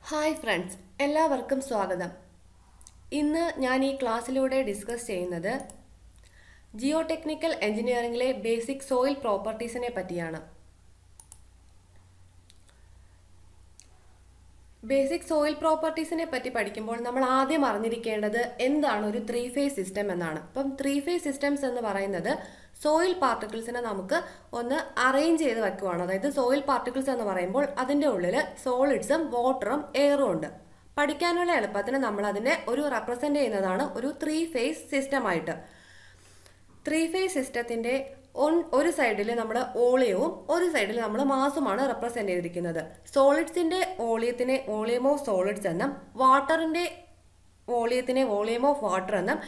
Hi friends, എല്ലാവർക്കും സ്വാഗതം. ഇന്ന് ഞാൻ ഈ ക്ലാസ്സിലൂടെ ഡിസ്കസ് ചെയ്യുന്നത് ജിയോ ടെക്നിക്കൽ എഞ്ചിനീയറിംഗിലെ ബേസിക് സോയിൽ പ്രോപ്പർട്ടീസിനെ പറ്റിയാണ്. ബേസിക് സോയിൽ പ്രോപ്പർട്ടീസിനെ പറ്റി പഠിക്കുമ്പോൾ നമ്മൾ ആദ്യം അറിഞ്ഞിരിക്കേണ്ടത് എന്താണ് ഒരു 3 ഫേസ് സിസ്റ്റം എന്നാണ്. അപ്പം 3 ഫേസ് സിസ്റ്റംസ് എന്ന് പറയുന്നത് സോയിൽ പാർട്ടിക്കിൾസിനെ നമുക്ക് ഒന്ന് അറേഞ്ച് ചെയ്ത് വെക്കുവാണ്. അതായത് സോയിൽ പാർട്ടിക്കിൾസ് എന്ന് പറയുമ്പോൾ അതിൻ്റെ ഉള്ളിൽ സോളിഡ്സും വാട്ടറും എയറും ഉണ്ട്. പഠിക്കാനുള്ള എളുപ്പത്തിന് നമ്മൾ അതിനെ ഒരു റെപ്രസെൻ്റ് ചെയ്യുന്നതാണ് ഒരു 3 ഫേസ് സിസ്റ്റമായിട്ട്. 3 ഫേസ് സിസ്റ്റത്തിൻ്റെ ഒരു സൈഡിൽ നമ്മൾ വോളിയവും ഒരു സൈഡിൽ നമ്മൾ മാസുമാണ് റെപ്രസെൻ്റ് ചെയ്തിരിക്കുന്നത്. സോളിഡ്സിൻ്റെ വോളിയത്തിനെ വോളിയം ഓഫ് സോളിഡ്സ് എന്നും വാട്ടറിൻ്റെ വോളിയത്തിനെ വോളിയം ഓഫ് വാട്ടർ എന്നും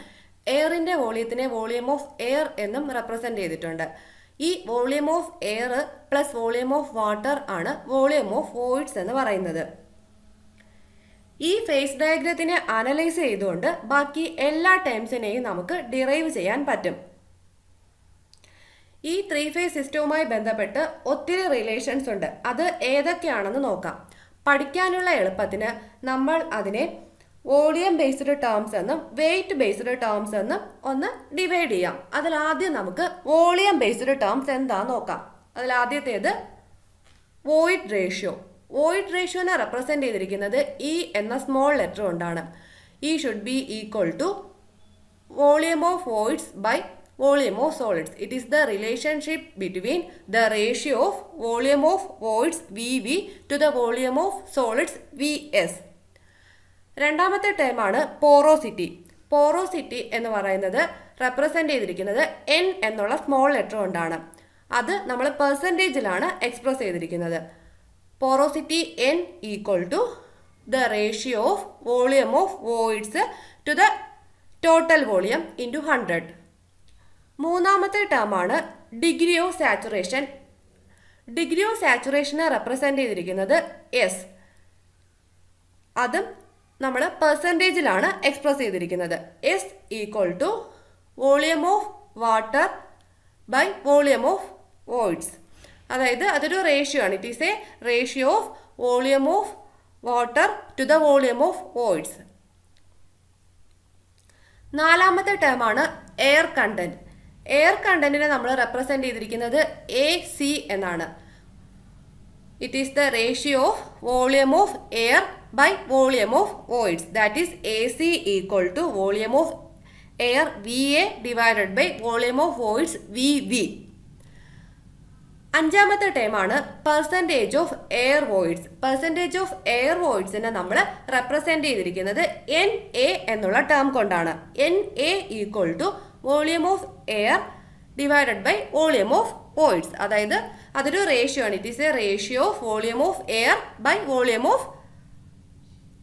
എയറിൻ്റെ വോളിയത്തിനെ വോളിയം ഓഫ് എയർ എന്നും റെപ്രസെൻ്റ് ചെയ്തിട്ടുണ്ട്. ഈ volume of air plus volume of water ആണ് വോളിയം ഓഫ് വോയിഡ്സ് എന്ന് പറയുന്നത്. ഈ ഫേസ് ഡയഗ്രത്തിനെ അനലൈസ് ചെയ്തുകൊണ്ട് ബാക്കി എല്ലാ ടേംസിനെയും നമുക്ക് ഡിറൈവ് ചെയ്യാൻ പറ്റും. ഈ 3 ഫേസ് സിസ്റ്റവുമായി ബന്ധപ്പെട്ട് ഒത്തിരി റിലേഷൻസ് ഉണ്ട്. അത് ഏതൊക്കെയാണെന്ന് നോക്കാം. പഠിക്കാനുള്ള എളുപ്പത്തിന് നമ്മൾ അതിനെ വോളിയം ബേസ്ഡ് ടേംസ് എന്നും വെയിറ്റ് ബേസ്ഡ് ടേംസ് എന്നും ഒന്ന് ഡിവൈഡ് ചെയ്യാം. അതിലാദ്യം നമുക്ക് വോളിയം ബേസ്ഡ് ടേംസ് എന്താണെന്ന് നോക്കാം. അതിലാദ്യത്തേത് വോയിഡ് റേഷ്യോ. വോയിഡ് റേഷ്യോനെ റെപ്രസെൻ്റ് ചെയ്തിരിക്കുന്നത് ഇ എന്ന സ്മോൾ ലെറ്റർ കൊണ്ടാണ്. E should be equal to volume of voids by volume of solids. It is the relationship between the ratio of volume of voids VV to the volume of solids VS. രണ്ടാമത്തെ ടേമാണ് porosity. Porosity എന്ന് പറയുന്നത് represent ചെയ്തിരിക്കുന്നത് N എന്നുള്ള small letter കൊണ്ടാണ്. അത് നമ്മൾ പെർസെൻറ്റേജിലാണ് express ചെയ്തിരിക്കുന്നത്. Porosity N equal to the ratio of volume of voids to the total volume into 100. മൂന്നാമത്തെ ടേമാണ് degree of saturation. Degree of സാച്ചുറേഷനെ റെപ്രസെൻ്റ് ചെയ്തിരിക്കുന്നത് എസ്. അതും നമ്മൾ പെർസെൻറ്റേജിലാണ് എക്സ്പ്രസ് ചെയ്തിരിക്കുന്നത്. S equal to volume of water by volume of voids. അതായത് അതൊരു റേഷ്യോ ആണ്. It is a ratio of volume of water to the volume of voids. നാലാമത്തെ ടേമാണ് എയർ കണ്ടന്റ്. എയർ കണ്ടന്റിനെ നമ്മൾ റെപ്രസെൻ്റ് ചെയ്തിരിക്കുന്നത് എ സി എന്നാണ്. It is the ratio of volume of air by volume of voids. That is A C equal to volume of air V A divided by volume of voids V V. അഞ്ചാമത്തെ ടേമാണ് percentage of air voids. Percentage of air വോയിഡ്സിനെ നമ്മൾ represent ചെയ്തിരിക്കുന്നത് N A എന്നുള്ള term കൊണ്ടാണ്. N A equal to volume of air divided by volume of voids. അതായത് അതൊരു ratio ആണ്. It is a ratio of volume of air by volume of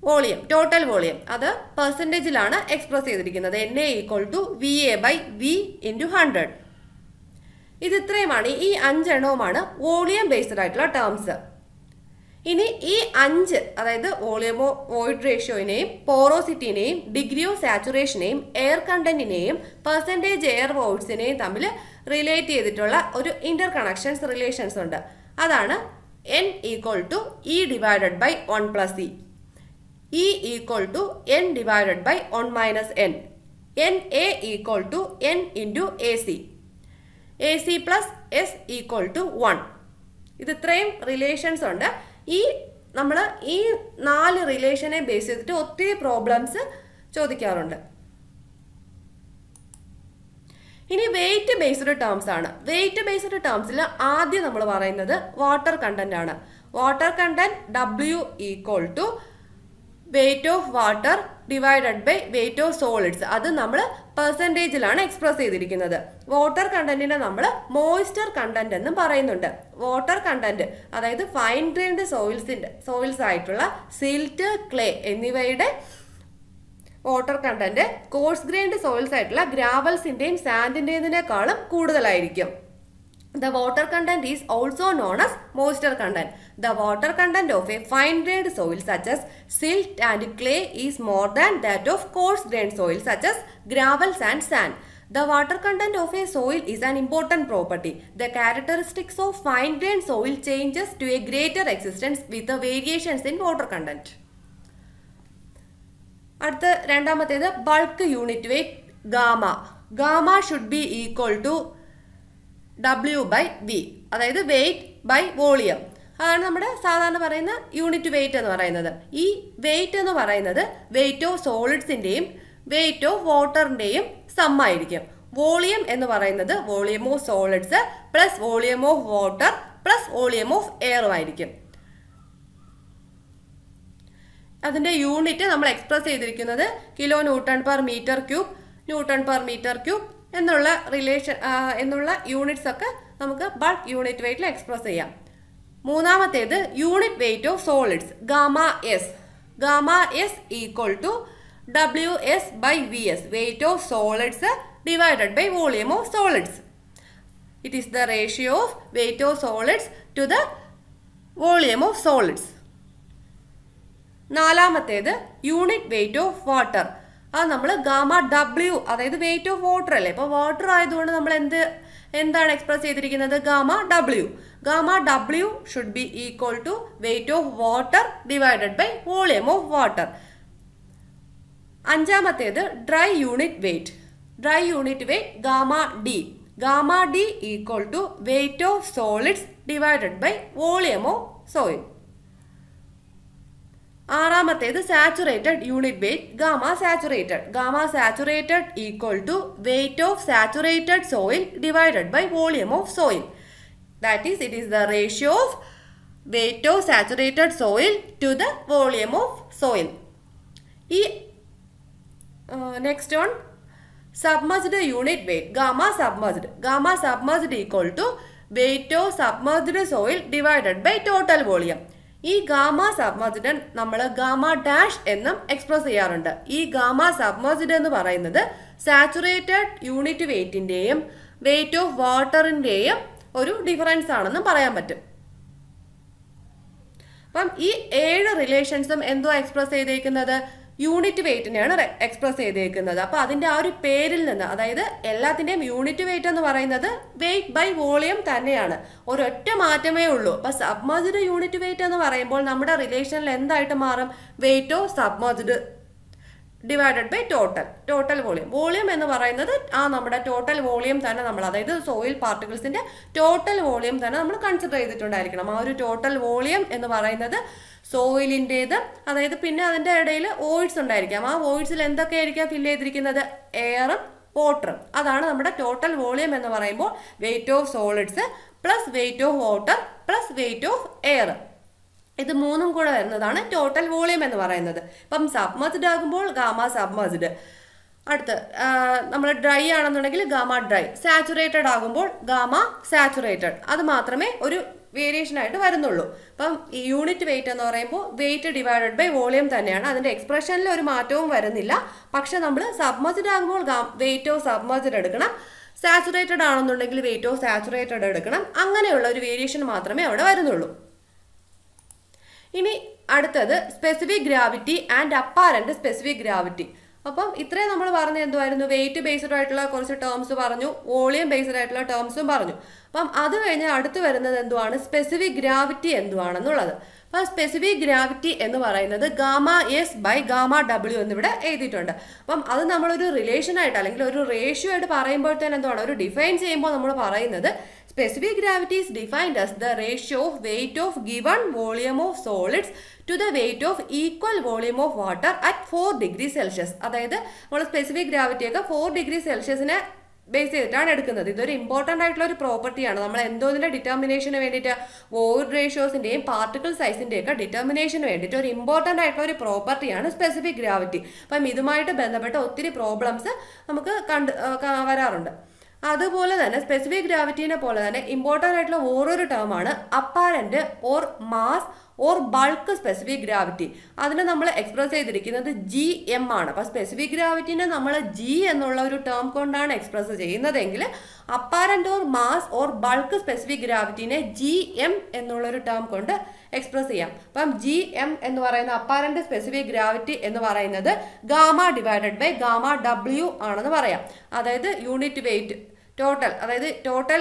volume, total volume. അത് പെർസെൻറ്റേജിലാണ് express ചെയ്തിരിക്കുന്നത്. N A equal to V A by V into 100. ഇത് ഇത്രയുമാണ്. ഈ 5 എണ്ണവുമാണ് വോളിയം ബേസ്ഡ് ആയിട്ടുള്ള ടേംസ്. ഇനി ഈ 5, അതായത് വോളിയം ഓഫ് വോയിഡ് റേഷ്യോയിനെയും പോറോസിറ്റിനെയും ഡിഗ്രി ഓഫ് സാച്ചുറേഷനെയും എയർ കണ്ടന്റിനെയും പെർസെൻറ്റേജ് എയർ വോയിഡ്സിനെയും തമ്മിൽ റിലേറ്റ് ചെയ്തിട്ടുള്ള ഒരു ഇന്റർ കണക്ഷൻസ് റിലേഷൻസ് ഉണ്ട്. അതാണ് N equal to e divided by 1 plus e, e equal to N divided by 1 minus n, n A equal to N into a c, a c plus s equal to 1. ഇത് ഇത്രയും relations ഉണ്ട്. നമ്മൾ ഈ 4 റിലേഷനെ base ചെയ്തിട്ട് ഒത്തിരി problems ചോദിക്കാറുണ്ട്. ഇനി weight based terms ആണ്. വെയിറ്റ് ബേസ്ഡ് ടേംസിൽ ആദ്യം നമ്മൾ പറയുന്നത് വാട്ടർ കണ്ടന്റ് ആണ്. Water content W equal to weight of water divided by weight of solids. അത് നമ്മൾ പെർസെൻറ്റേജിലാണ് എക്സ്പ്രസ് ചെയ്തിരിക്കുന്നത്. വാട്ടർ കണ്ടന്റിനെ നമ്മൾ മോയ്സ്ചർ കണ്ടന്റ് എന്നും പറയുന്നുണ്ട്. വാട്ടർ കണ്ടന്റ് അതായത് ഫൈൻ ഗ്രെയിൻഡ് സോയിൽസ് ആയിട്ടുള്ള സിൽറ്റ്, ക്ലേ എന്നിവയുടെ water content course grained soils ആയിട്ടുള്ള ഗ്രാവൽസിന്റെയും സാൻഡിന്റേതിനേക്കാളും കൂടുതലായിരിക്കും. The water content is also known as moisture content. The water content of a fine-grained soil such as silt and clay is more than that of coarse-grained soil such as gravels and sand. The water content of a soil is an important property. The characteristics of fine-grained soil changes to a greater existence with the variations in water content. അടുത്ത രണ്ടാമത്തേത് bulk unit weight gamma. Gamma should be equal to W/V, അതായത് wait by volume. അതാണ് നമ്മുടെ സാധാരണ പറയുന്ന unit weight എന്ന് പറയുന്നത്. ഈ വെയിറ്റ് എന്ന് പറയുന്നത് വെയിറ്റ് ഓഫ് സോളിഡ്സിന്റെയും വെയിറ്റ് ഓഫ് വാട്ടറിന്റെയും സം ആയിരിക്കും. വോളിയം എന്ന് പറയുന്നത് volume of solids plus volume of water plus volume of എയറും ആയിരിക്കും. അതിന്റെ യൂണിറ്റ് നമ്മൾ എക്സ്പ്രസ് ചെയ്തിരിക്കുന്നത് kilo newton per metre cube, newton per metre cube എന്നുള്ള റിലേഷൻ എന്നുള്ള യൂണിറ്റ്സ് ഒക്കെ നമുക്ക് ബൾക്ക് യൂണിറ്റ് വെയിറ്റിൽ എക്സ്പ്രസ് ചെയ്യാം. മൂന്നാമത്തേത് unit weight of solids gamma S. Gamma S equal to WS/VS, weight of solids divided by volume of solids. It is the ratio of weight of solids to the volume of solids. നാലാമത്തേത് unit weight of water. അത് നമ്മൾ gamma W, അതായത് weight of water അല്ലേ. അപ്പോൾ water ആയതുകൊണ്ട് നമ്മൾ എന്താണ് express ചെയ്തിരിക്കുന്നത്? Gamma W. Gamma W should be equal to weight of water divided by volume of water. അഞ്ചാമത്തേത് dry unit weight. Dry unit weight gamma D. Gamma D equal to weight of solids divided by volume of soil. ആറാമത്തേത് saturated unit weight gamma saturated. Gamma saturated equal to weight of saturated soil divided by volume of soil. That is it is the ratio of weight of saturated soil to the volume of soil. ഈ next one submerged unit weight gamma submerged. Gamma submerged equal to weight of submerged soil divided by total volume. ഈ gamma submerged നമ്മൾ gamma dash എന്നും express ചെയ്യാറുണ്ട്. ഈ gamma submerged എന്ന് പറയുന്നത് saturated unit വെയിറ്റിന്റെയും weight of വാട്ടറിന്റെയും ഒരു ഡിഫറൻസ് ആണെന്ന് പറയാൻ പറ്റും. അപ്പം ഈ 7 റിലേഷൻസും എന്തോ എക്സ്പ്രസ് ചെയ്തേക്കുന്നത് യൂണിറ്റ് വെയിറ്റിനെയാണ് എക്സ്പ്രസ് ചെയ്തേക്കുന്നത്. അപ്പൊ അതിന്റെ ആ ഒരു പേരിൽ നിന്ന്, അതായത് എല്ലാത്തിന്റെയും യൂണിറ്റ് വെയിറ്റ് എന്ന് പറയുന്നത് വെയിറ്റ് ബൈ വോളിയം തന്നെയാണ്, ഒരൊറ്റ മാറ്റമേ ഉള്ളൂ. അപ്പൊ സബ്മർജ്ഡ് യൂണിറ്റ് വെയിറ്റ് എന്ന് പറയുമ്പോൾ നമ്മുടെ റിലേഷനിൽ എന്തായിട്ട് മാറും? Weight of submerged divided by total volume. Volume എന്ന് പറയുന്നത് നമ്മുടെ ടോട്ടൽ വോളിയം തന്നെ നമ്മൾ, അതായത് സോയിൽ പാർട്ടിക്കിൾസിന്റെ ടോട്ടൽ വോളിയം തന്നെ നമ്മൾ കൺസിഡർ ചെയ്തിട്ടുണ്ടായിരിക്കണം. ആ ഒരു ടോട്ടൽ വോളിയം എന്ന് പറയുന്നത് സോയിലിൻ്റെത്, അതായത് പിന്നെ അതിൻ്റെ ഇടയിൽ വോയിഡ്സ് ഉണ്ടായിരിക്കാം. ആ വോയിഡ്സിൽ എന്തൊക്കെയായിരിക്കാം ഫില്ല് ചെയ്തിരിക്കുന്നത്? എയറും വാട്ടറും. അതാണ് നമ്മുടെ ടോട്ടൽ വോളിയം എന്ന് പറയുമ്പോൾ wait of solids plus wait of water plus weight of air, ഇത് മൂന്നും കൂടെ വരുന്നതാണ് ടോട്ടൽ വോളിയം എന്ന് പറയുന്നത്. ഇപ്പം സബ്മർജ്ഡ് ആകുമ്പോൾ ഗാമ സബ്മർജ്ഡ്, അടുത്ത് നമ്മൾ ഡ്രൈ ആണെന്നുണ്ടെങ്കിൽ ഗാമ ഡ്രൈ, സാച്ചുറേറ്റഡ് ആകുമ്പോൾ ഗാമ സാച്ചുറേറ്റഡ്. അത് മാത്രമേ ഒരു വേരിയേഷൻ ആയിട്ട് വരുന്നുള്ളൂ. അപ്പം ഈ യൂണിറ്റ് വെയിറ്റ് എന്ന് പറയുമ്പോൾ വെയിറ്റ് ഡിവൈഡഡ് ബൈ വോളിയം തന്നെയാണ്. അതിന്റെ എക്സ്പ്രഷനിൽ ഒരു മാറ്റവും വരുന്നില്ല. പക്ഷെ നമ്മൾ സബ്മർജ്ഡ് ആകുമ്പോൾ വെയിറ്റ് ഓഫ് സബ്മർജ്ഡ് എടുക്കണം, സാച്ചുറേറ്റഡ് ആണെന്നുണ്ടെങ്കിൽ വെയിറ്റ് ഓഫ് സാച്ചുറേറ്റഡ് എടുക്കണം. അങ്ങനെയുള്ള ഒരു വേരിയേഷൻ മാത്രമേ അവിടെ വരുന്നുള്ളൂ. ഇനി അടുത്തത് specific gravity and apparent specific gravity. അപ്പം ഇത്രയും നമ്മൾ പറഞ്ഞ എന്തുമായിരുന്നു? വെയിറ്റ് ബേസ്ഡ് ആയിട്ടുള്ള കുറച്ച് ടേംസ് പറഞ്ഞു, വോളിയം ബേസ്ഡ് ആയിട്ടുള്ള ടേംസും പറഞ്ഞു. അപ്പം അത് കഴിഞ്ഞ് അടുത്ത് വരുന്നത് എന്തുവാണ്? സ്പെസിഫിക് ഗ്രാവിറ്റി എന്തുവാണെന്നുള്ളത്. അപ്പം സ്പെസിഫിക് ഗ്രാവിറ്റി എന്ന് പറയുന്നത് gamma S by gamma W എന്നിവിടെ എഴുതിയിട്ടുണ്ട്. അപ്പം അത് നമ്മളൊരു റിലേഷൻ ആയിട്ട് അല്ലെങ്കിൽ ഒരു റേഷ്യോ ആയിട്ട് പറയുമ്പോഴത്തേന് എന്തുവാണ്? ഒരു ഡിഫൈൻ ചെയ്യുമ്പോൾ നമ്മൾ പറയുന്നത് specific gravity is defined as the ratio of weight of given volume of solids to the weight of equal volume of water at 4 degrees Celsius. അതായത് നമ്മൾ സ്പെസിഫിക് ഗ്രാവിറ്റി ഒക്കെ 4 ഡിഗ്രി സെൽഷ്യസിനെ ബേസ് ചെയ്തിട്ടാണ് എടുക്കുന്നത്. ഇതൊരു ഇമ്പോർട്ടൻ്റ് ആയിട്ടുള്ള ഒരു പ്രോപ്പർട്ടിയാണ്. നമ്മൾ എന്തോതിൻ്റെ ഡിറ്റർമിനേഷന് വേണ്ടിയിട്ട്, വോയിഡ് റേഷ്യോസിൻ്റെയും പാർട്ടിക്കിൾ സൈസിൻ്റെയും ഒക്കെ ഡിറ്റർമിനേഷന് വേണ്ടിയിട്ട് ഒരു ഇമ്പോർട്ടൻ്റ് ആയിട്ടുള്ള ഒരു പ്രോപ്പർട്ടിയാണ് സ്പെസിഫിക് ഗ്രാവിറ്റി. അപ്പം ഇതുമായിട്ട് ബന്ധപ്പെട്ട ഒത്തിരി പ്രോബ്ലംസ് നമുക്ക് വരാറുണ്ട്. അതുപോലെ തന്നെ സ്പെസിഫിക് ഗ്രാവിറ്റീനെ പോലെ തന്നെ ഇമ്പോർട്ടൻ്റ് ആയിട്ടുള്ള ഓരോരു ടേമാണ് apparent or mass or bulk specific gravity. അതിനെ നമ്മൾ എക്സ്പ്രസ് ചെയ്തിരിക്കുന്നത് GM ആണ്. അപ്പോൾ സ്പെസിഫിക് ഗ്രാവിറ്റിനെ നമ്മൾ G എന്നുള്ള ഒരു ടേം കൊണ്ടാണ് എക്സ്പ്രസ് ചെയ്യുന്നതെങ്കിൽ apparent or mass or bulk specific ഗ്രാവിറ്റിനെ GM എന്നുള്ളൊരു ടേം കൊണ്ട് എക്സ്പ്രസ് ചെയ്യാം. അപ്പം GM എന്ന് പറയുന്ന അപ്പാരന്റ് സ്പെസിഫിക് ഗ്രാവിറ്റി എന്ന് പറയുന്നത് gamma divided by gamma W ആണെന്ന് പറയാം. അതായത് യൂണിറ്റ് വെയിറ്റ് ടോട്ടൽ, അതായത് total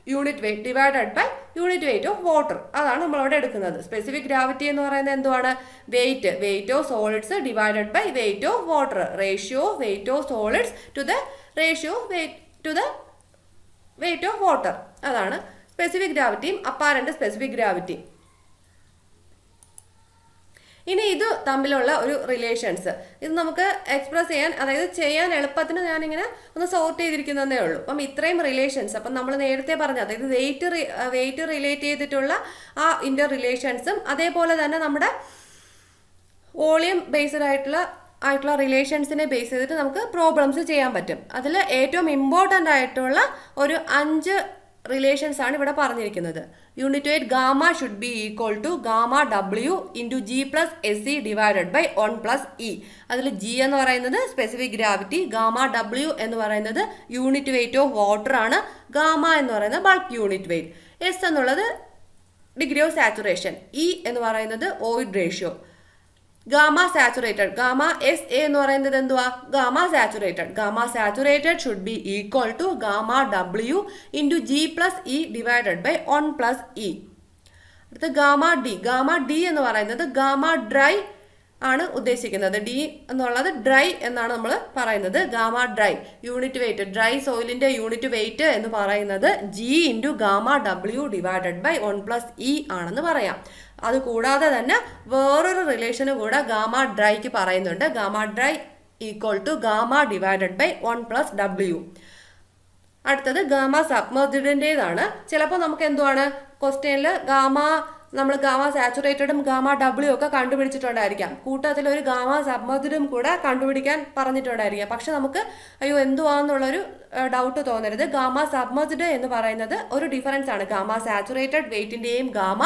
unit weight divided by unit weight of water. അതാണ് നമ്മളവിടെ എടുക്കുന്നത്. സ്പെസിഫിക് ഗ്രാവിറ്റി എന്ന് പറയുന്നത് എന്തുവാണ്? Weight of solids divided by weight of water. Ratio of weight of solids to the ratio of weight of water. അതാണ് specific ഗ്രാവിറ്റിയും apparent specific gravity. ഇനി ഇത് തമ്മിലുള്ള ഒരു റിലേഷൻസ് ഇത് നമുക്ക് എക്സ്പ്രസ് ചെയ്യാൻ, അതായത് ചെയ്യാൻ എളുപ്പത്തിന് ഞാനിങ്ങനെ ഒന്ന് സോർട്ട് ചെയ്തിരിക്കുന്നതേ ഉള്ളൂ. അപ്പം ഇത്രയും റിലേഷൻസ്, അപ്പം നമ്മൾ നേരത്തെ പറഞ്ഞ, അതായത് വെയിറ്റ് റിലേറ്റ് ചെയ്തിട്ടുള്ള ആ ഇന്റർ റിലേഷൻസും അതേപോലെ തന്നെ നമ്മുടെ വോളിയം ബേസ്ഡ് ആയിട്ടുള്ള റിലേഷൻസിനെ ബേസ് ചെയ്തിട്ട് നമുക്ക് പ്രോബ്ലംസ് ചെയ്യാൻ പറ്റും. അതിൽ ഏറ്റവും ഇമ്പോർട്ടൻ്റ് ആയിട്ടുള്ള ഒരു 5 റിലേഷൻസ് ആണ് ഇവിടെ പറഞ്ഞിരിക്കുന്നത്. Unit weight gamma should be equal to gamma W into G plus S C divided by 1 plus E. അതിൽ ജി എന്ന് പറയുന്നത് സ്പെസിഫിക് ഗ്രാവിറ്റി, ഗാമ ഡബ്ല്യു എന്ന് പറയുന്നത് യൂണിറ്റ് വെയിറ്റ് ഓഫ് വാട്ടർ ആണ്, ഗാമ എന്ന് പറയുന്നത് ബൾക്ക് യൂണിറ്റ് വെയിറ്റ്, എസ് എന്നുള്ളത് degree of saturation, E എന്ന് പറയുന്നത് void ratio, gamma saturated, gamma S A എന്ന് പറയുന്നത് എന്തുവാ? Gamma saturated. Gamma saturated should be equal to gamma W into G plus E divided by 1 plus E. അടുത്ത gamma D എന്ന് പറയുന്നത് gamma dry ആണ് ഉദ്ദേശിക്കുന്നത്. ഡി എന്നുള്ളത് ഡ്രൈ എന്നാണ് നമ്മൾ പറയുന്നത്. Gamma dry unit weight, dry സോയിലിന്റെ യൂണിറ്റ് വെയിറ്റ് എന്ന് പറയുന്നത് G into gamma W divided by 1 plus E ആണെന്ന് പറയാം. അത് കൂടാതെ തന്നെ വേറൊരു റിലേഷന് കൂടെ ഗാമ ഡ്രൈക്ക് പറയുന്നുണ്ട്. Gamma dry equal to gamma divided by 1 plus W. അടുത്തത് ഗാമ സബ്മർജ്ഡിൻ്റെതാണ്. ചിലപ്പോൾ നമുക്ക് എന്തുവാണ് ക്വസ്റ്റ്യനിൽ നമ്മൾ ഗാമ സാച്ചുറേറ്റഡും ഗാമ ഡബ്ല്യു ഒക്കെ കണ്ടുപിടിച്ചിട്ടുണ്ടായിരിക്കാം. കൂട്ടത്തിൽ ഒരു ഗാമ സബ്മർജ്ഡും കൂടെ കണ്ടുപിടിക്കാൻ പറഞ്ഞിട്ടുണ്ടായിരിക്കാം. പക്ഷെ നമുക്ക് അയ്യോ എന്തുവാന്നുള്ളൊരു ഡൗട്ട് തോന്നരുത്. ഗാമ സബ്മർജ്ഡ് എന്ന് പറയുന്നത് ഒരു ഡിഫറൻസ് ആണ്. ഗാമ സാച്ചുറേറ്റഡ് വെയിറ്റിന്റെയും ഗാമ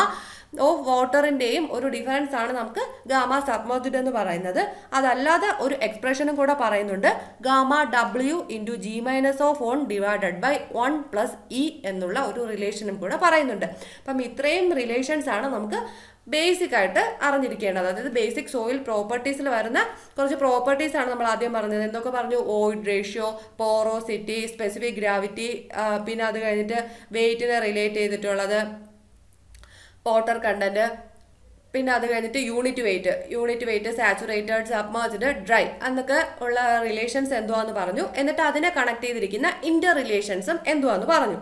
ഓഫ് വാട്ടറിന്റെയും ഒരു ഡിഫറൻസ് ആണ് നമുക്ക് ഗാമ സബ്മർജ്ഡ് എന്ന് പറയുന്നത്. അതല്ലാതെ ഒരു എക്സ്പ്രഷനും കൂടെ പറയുന്നുണ്ട്. Gamma W into G minus of 1 divided by 1 plus E എന്നുള്ള ഒരു റിലേഷനും കൂടെ പറയുന്നുണ്ട്. അപ്പം ഇത്രയും റിലേഷൻസ് ആണ് നമുക്ക് ബേസിക് ആയിട്ട് അറിഞ്ഞിരിക്കേണ്ടത്. അതായത് ബേസിക് സോയിൽ പ്രോപ്പർട്ടീസിൽ വരുന്ന കുറച്ച് പ്രോപ്പർട്ടീസ് ആണ് നമ്മൾ ആദ്യം പറഞ്ഞത്. എന്തൊക്കെ പറഞ്ഞു? ഓയിഡ് റേഷ്യോ, പോറോസിറ്റി, സ്പെസിഫിക് ഗ്രാവിറ്റി, പിന്നെ അത് കഴിഞ്ഞിട്ട് വെയിറ്റിനെ റിലേറ്റ് ചെയ്തിട്ടുള്ളത് വാട്ടർ കണ്ടന്റ്, പിന്നെ അത് കഴിഞ്ഞിട്ട് unit weight, saturated, submerged, dry എന്നൊക്കെ ഉള്ള റിലേഷൻസ് എന്തുവാന്ന് പറഞ്ഞു. എന്നിട്ട് അതിനെ കണക്ട് ചെയ്തിരിക്കുന്ന ഇന്റർ റിലേഷൻസും എന്തുവാന്ന് പറഞ്ഞു.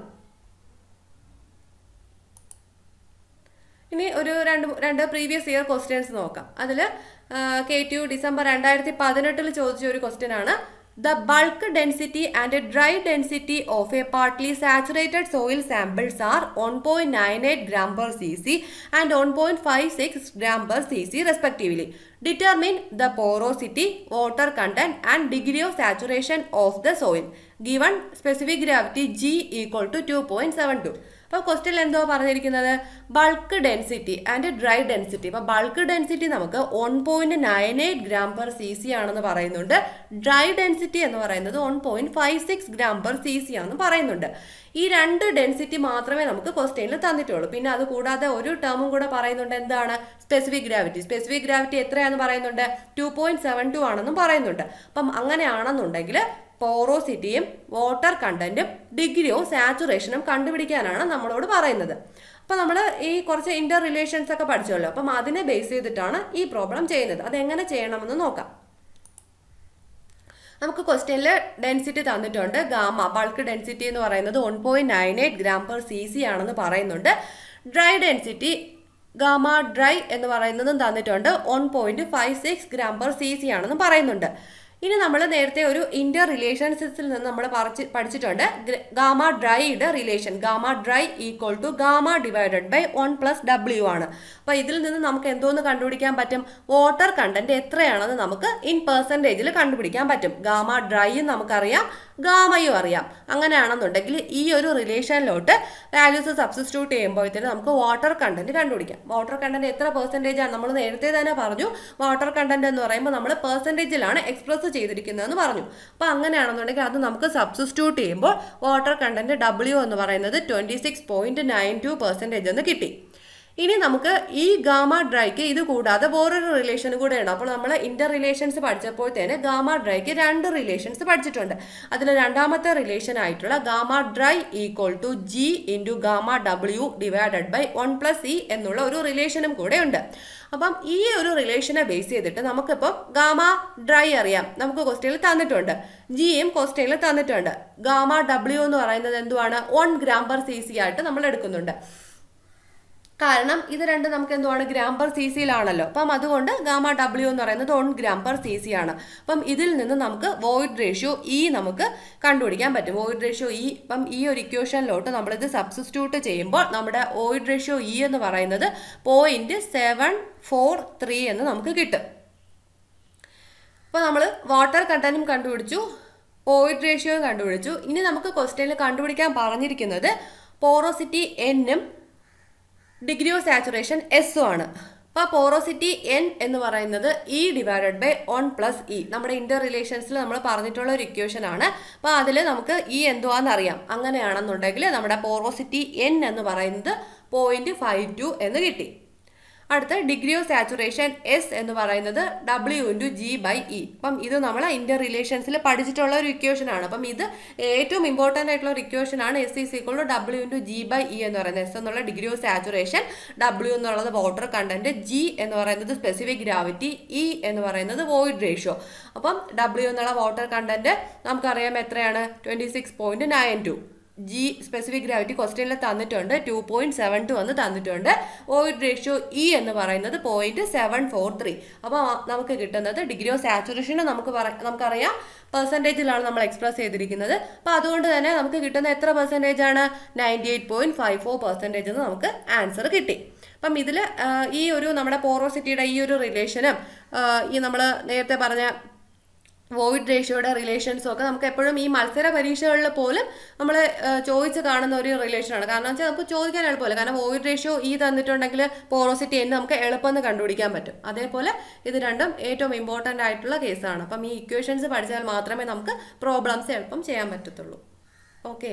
ഇനി ഒരു രണ്ട് പ്രീവിയസ് ഇയർ ക്വസ്റ്റ്യൻസ് നോക്കാം. അതിൽ KTU ഡിസംബർ 2018 ചോദിച്ച ഒരു ക്വസ്റ്റ്യൻ ആണ്. The bulk density and dry density of a partly saturated soil samples are 1.98 gram per cc and 1.56 gram per cc respectively. Determine the porosity, water content and degree of saturation of the soil. Given specific gravity G equal to 2.72. അപ്പോൾ question എന്തോ പറഞ്ഞിരിക്കുന്നത്? Bulk density and dry density. അപ്പോൾ bulk density നമുക്ക് 1.98 gram per C C ആണെന്ന് പറയുന്നുണ്ട്. Dry density എന്ന് പറയുന്നത് 1.56 gram per C C ആണെന്ന് പറയുന്നുണ്ട്. ഈ 2 ഡെൻസിറ്റി മാത്രമേ നമുക്ക് ക്വസ്റ്റ്യനിൽ തന്നിട്ടുള്ളൂ. പിന്നെ അത് കൂടാതെ ഒരു ടേമും കൂടെ പറയുന്നുണ്ട്. എന്താണ്? Specific gravity. സ്പെസിഫിക് ഗ്രാവിറ്റി എത്രയാണെന്ന് പറയുന്നുണ്ട്? 2.72 ആണെന്നും പറയുന്നുണ്ട്. അപ്പം അങ്ങനെയാണെന്നുണ്ടെങ്കിൽ പോറോസിറ്റിയും വാട്ടർ കണ്ടന്റും ഡിഗ്രി ഓഫ് സാച്ചുറേഷനും കണ്ടുപിടിക്കാനാണ് നമ്മളോട് പറയുന്നത്. അപ്പം നമ്മൾ ഈ കുറച്ച് ഇന്റർ റിലേഷൻസ് ഒക്കെ പഠിച്ചല്ലോ. അപ്പം അതിനെ ബേസ് ചെയ്തിട്ടാണ് ഈ പ്രോബ്ലം ചെയ്യുന്നത്. അതെങ്ങനെ ചെയ്യണമെന്ന് നോക്കാം. നമുക്ക് ക്വസ്റ്റ്യനിൽ ഡെൻസിറ്റി തന്നിട്ടുണ്ട്. ഗാമ ബൾക്ക് ഡെൻസിറ്റി എന്ന് പറയുന്നത് 1.98 ഗ്രാം പെർ സി സി ആണെന്ന് പറയുന്നുണ്ട്. ഡ്രൈ ഡെൻസിറ്റി ഗാമ ഡ്രൈ എന്ന് പറയുന്നതും തന്നിട്ടുണ്ട്. 1.56 ഗ്രാം പെർ സി സി ആണെന്ന് പറയുന്നുണ്ട്. ഇനി നമ്മൾ നേരത്തെ ഒരു ഇന്റർ റിലേഷൻസിൽ നിന്ന് നമ്മൾ പഠിച്ചിട്ടുണ്ട് ഗാമ ഡ്രൈയുടെ relation. Gamma dry equal to gamma divided by 1 plus W ആണ്. അപ്പോൾ ഇതിൽ നിന്ന് നമുക്ക് എന്തോന്ന് കണ്ടുപിടിക്കാൻ പറ്റും? വാട്ടർ കണ്ടന്റ് എത്രയാണെന്ന് നമുക്ക് ഇൻ പെർസെൻറ്റേജിൽ കണ്ടുപിടിക്കാൻ പറ്റും. ഗാമ ഡ്രൈയും നമുക്കറിയാം, ഗാമയും അറിയാം. അങ്ങനെയാണെന്നുണ്ടെങ്കിൽ ഈ ഒരു റിലേഷനിലോട്ട് വാല്യൂസ് സബ്സ്റ്റിറ്റ്യൂട്ട് ചെയ്യുമ്പോഴത്തേന് നമുക്ക് വാട്ടർ കണ്ടന്റ് കണ്ടുപിടിക്കാം. വാട്ടർ കണ്ടന്റ് എത്ര പെർസെൻറ്റേജ് ആണ്? നമ്മൾ നേരത്തെ തന്നെ പറഞ്ഞു വാട്ടർ കണ്ടന്റ് എന്ന് പറയുമ്പോൾ നമ്മൾ പെർസെൻറ്റേജിലാണ് എക്സ്പ്രസ് ചെയ്തിരിക്കുന്നതെന്ന് പറഞ്ഞു. അപ്പോൾ അങ്ങനെയാണെന്നുണ്ടെങ്കിൽ അത് നമുക്ക് സബ്സ്റ്റിറ്റ്യൂട്ട് ചെയ്യുമ്പോൾ വാട്ടർ കണ്ടന്റ് W എന്ന് പറയുന്നത് 26.92% എന്ന് കിട്ടി. ഇനി നമുക്ക് ഈ ഗാമ ഡ്രൈക്ക് ഇത് കൂടാതെ വേറൊരു റിലേഷൻ കൂടെയാണ്. അപ്പോൾ നമ്മൾ ഇന്റർ റിലേഷൻസ് പഠിച്ചപ്പോൾ തന്നെ ഗാമ ഡ്രൈക്ക് 2 റിലേഷൻസ് പഠിച്ചിട്ടുണ്ട്. അതിൽ രണ്ടാമത്തെ റിലേഷൻ ആയിട്ടുള്ള gamma dry equal to G into gamma W divided by 1+E എന്നുള്ള ഒരു റിലേഷനും കൂടെ ഉണ്ട്. അപ്പം ഈ ഒരു റിലേഷനെ ബേസ് ചെയ്തിട്ട് നമുക്കിപ്പോൾ ഗാമ ഡ്രൈ അറിയാം, നമുക്ക് ക്വസ്റ്റ്യനിൽ തന്നിട്ടുണ്ട്, ജിയും ക്വസ്റ്റ്യനിൽ തന്നിട്ടുണ്ട്. ഗാമ ഡബ്ല്യു എന്ന് പറയുന്നത് എന്തുവാണ്? 1 g/cc ആയിട്ട് നമ്മൾ എടുക്കുന്നുണ്ട്. കാരണം ഇത് രണ്ടും നമുക്ക് എന്തുവാണ്? g/cc-ലാണല്ലോ. അപ്പം അതുകൊണ്ട് ഗാമ ഡബ്ല്യു എന്ന് പറയുന്നത് 1 g/cc ആണ്. അപ്പം ഇതിൽ നിന്ന് നമുക്ക് വോയിഡ് റേഷ്യോ ഇ നമുക്ക് കണ്ടുപിടിക്കാൻ പറ്റും. വോയിഡ് റേഷ്യോ ഇ, അപ്പം ഈ ഒരു ഇക്വേഷനിലോട്ട് നമ്മളിത് സബ്സ്റ്റിറ്റ്യൂട്ട് ചെയ്യുമ്പോൾ നമ്മുടെ വോയിഡ് റേഷ്യോ ഇ എന്ന് പറയുന്നത് 0.743 എന്ന് നമുക്ക് കിട്ടും. അപ്പോൾ നമ്മൾ വാട്ടർ കണ്ടന്റും കണ്ടുപിടിച്ചു, വോയിഡ് റേഷ്യോയും കണ്ടുപിടിച്ചു. ഇനി നമുക്ക് ക്വസ്റ്റ്യനിൽ കണ്ടുപിടിക്കാൻ പറഞ്ഞിരിക്കുന്നത് പോറോസിറ്റി എന്നും ഡിഗ്രി ഓഫ് സാച്ചുറേഷൻ എസും ആണ്. അപ്പോൾ പോറോസിറ്റി എൻ എന്ന് പറയുന്നത് ഇ ഡിവൈഡഡ് ബൈ 1+E, നമ്മുടെ ഇന്റർ റിലേഷൻസിൽ നമ്മൾ പറഞ്ഞിട്ടുള്ള ഒരു ഇക്വേഷൻ ആണ്. അപ്പോൾ അതിൽ നമുക്ക് ഇ എന്തുവാന്ന് അറിയാം. അങ്ങനെയാണെന്നുണ്ടെങ്കിൽ നമ്മുടെ പോറോസിറ്റി എൻ എന്ന് പറയുന്നത് 0.52 എന്ന് കിട്ടി. അടുത്ത ഡിഗ്രി ഓഫ് സാച്ചുറേഷൻ എസ് എന്ന് പറയുന്നത് W/G/E. അപ്പം ഇത് നമ്മൾ ഇന്റർ റിലേഷൻസിൽ പഠിച്ചിട്ടുള്ള ഒരു ഇക്വേഷൻ ആണ്. അപ്പം ഇത് ഏറ്റവും ഇമ്പോർട്ടൻ്റ് ആയിട്ടുള്ള ഒരു ഇക്വേഷൻ ആണ്. S = W/G/E എന്ന് പറയുന്നത്. എസ് എന്നുള്ള ഡിഗ്രി ഓഫ് സാച്ചുറേഷൻ, W എന്നുള്ളത് വാട്ടർ കണ്ടന്റ്, G എന്ന് പറയുന്നത് സ്പെസിഫിക് ഗ്രാവിറ്റി, E എന്ന് പറയുന്നത് വോയിഡ് റേഷ്യോ. അപ്പം W എന്നുള്ള വാട്ടർ കണ്ടന്റ് നമുക്കറിയാം എത്രയാണ്? 26.92. ജി സ്പെസിഫിക് ഗ്രാവിറ്റി ക്വസ്റ്റ്യനിൽ തന്നിട്ടുണ്ട്, 2.72 എന്ന് തന്നിട്ടുണ്ട്. വോയിഡ് റേഷ്യോ ഇ എന്ന് പറയുന്നത് 0.743. അപ്പോൾ നമുക്ക് കിട്ടുന്നത് ഡിഗ്രി ഓഫ് സാച്ചുറേഷൻ നമുക്കറിയാം പെർസെൻറ്റേജിലാണ് നമ്മൾ എക്സ്പ്രസ് ചെയ്തിരിക്കുന്നത്. അപ്പോൾ അതുകൊണ്ട് തന്നെ നമുക്ക് കിട്ടുന്ന എത്ര പെർസെൻറ്റേജ് ആണ്? 98.54% എന്ന് നമുക്ക് ആൻസർ കിട്ടി. അപ്പം ഇതിൽ ഈ ഒരു നമ്മുടെ പോറോസിറ്റിയുടെ ഈ ഒരു റിലേഷനും ഈ നമ്മൾ നേരത്തെ പറഞ്ഞ വോയിഡ് റേഷ്യോയുടെ റിലേഷൻസും ഒക്കെ നമുക്ക് എപ്പോഴും ഈ മത്സര പരീക്ഷകളിൽ പോലും നമ്മൾ ചോദിച്ച് കാണുന്ന ഒരു റിലേഷനാണ്. കാരണം വെച്ചാൽ നമുക്ക് ചോദിക്കാൻ എളുപ്പമല്ല. കാരണം വോയിഡ് റേഷ്യോ ഈ തന്നിട്ടുണ്ടെങ്കിൽ പോറോസിറ്റി എന്ന് നമുക്ക് എളുപ്പം കണ്ടുപിടിക്കാൻ പറ്റും. അതേപോലെ ഇത് രണ്ടും ഏറ്റവും ഇമ്പോർട്ടൻ്റ് ആയിട്ടുള്ള കേസാണ്. അപ്പം ഈ ഇക്വേഷൻസ് പഠിച്ചാൽ മാത്രമേ നമുക്ക് പ്രോബ്ലംസ് എളുപ്പം ചെയ്യാൻ പറ്റത്തുള്ളൂ. ഓക്കെ.